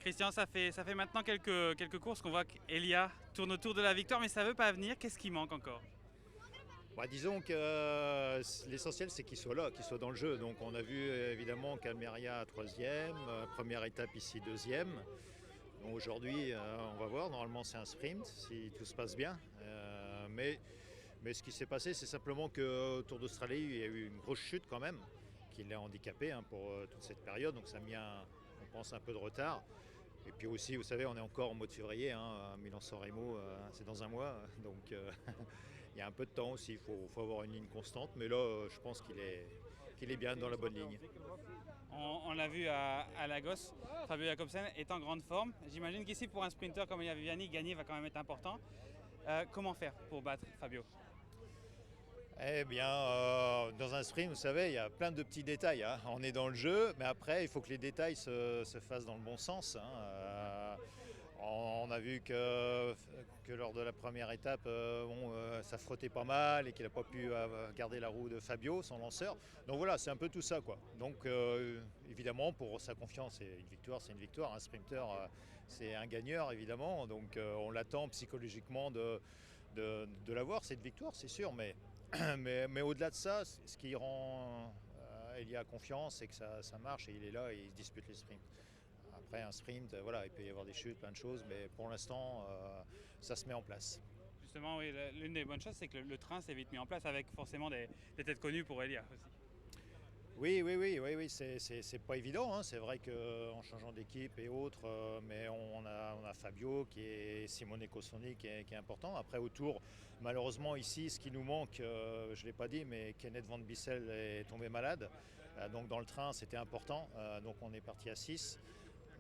Christian, ça fait maintenant quelques courses qu'on voit qu'Elia tourne autour de la victoire, mais ça veut pas venir. Qu'est-ce qui manque encore? Disons que l'essentiel c'est qu'il soit là, qu'il soit dans le jeu. Donc on a vu évidemment qu'Almeria troisième, première étape ici deuxième. Bon, aujourd'hui on va voir, normalement c'est un sprint si tout se passe bien. Mais ce qui s'est passé c'est simplement qu'au Tour d'Australie il y a eu une grosse chute quand même qui l'a handicapé pour toute cette période. Donc ça a mis on pense un peu de retard. Et puis aussi, vous savez, on est encore en mois de février, à Milan-San Remo, c'est dans un mois, donc il y a un peu de temps aussi, il faut avoir une ligne constante, mais là, je pense qu'il est bien dans la bonne ligne. On l'a vu à Lagos, Fabio Jacobsen est en grande forme. J'imagine qu'ici, pour un sprinter comme Elia Viviani, gagner va quand même être important. Comment faire pour battre Fabio? Eh bien, dans un sprint, vous savez, il y a plein de petits détails, hein. On est dans le jeu, mais après, il faut que les détails se fassent dans le bon sens, hein. On a vu que lors de la première étape, ça frottait pas mal et qu'il n'a pas pu garder la roue de Fabio, son lanceur. Donc voilà, c'est un peu tout ça, quoi. Donc évidemment, pour sa confiance, une victoire, c'est une victoire. Un sprinter, c'est un gagneur, évidemment. Donc on l'attend psychologiquement de l'avoir, cette victoire, c'est sûr. Mais au-delà de ça, ce qui rend Elia confiance, c'est que ça marche et il est là et il se dispute les sprints. Après un sprint, voilà, il peut y avoir des chutes, plein de choses, mais pour l'instant, ça se met en place. Justement, oui, l'une des bonnes choses, c'est que le train s'est vite mis en place avec forcément des têtes connues pour Elia aussi. Oui, oui, oui, oui, oui, c'est pas évident, hein. C'est vrai qu'en changeant d'équipe et autres, mais on a Fabio qui est Simone Cossoni qui est important. Après autour, malheureusement ici, ce qui nous manque, je ne l'ai pas dit, mais Kenneth Van Bissel est tombé malade. Donc dans le train, c'était important. Donc on est parti à 6.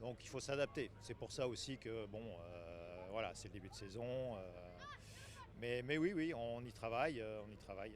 Donc il faut s'adapter. C'est pour ça aussi que bon, voilà, c'est le début de saison. Mais oui, oui, on y travaille, on y travaille.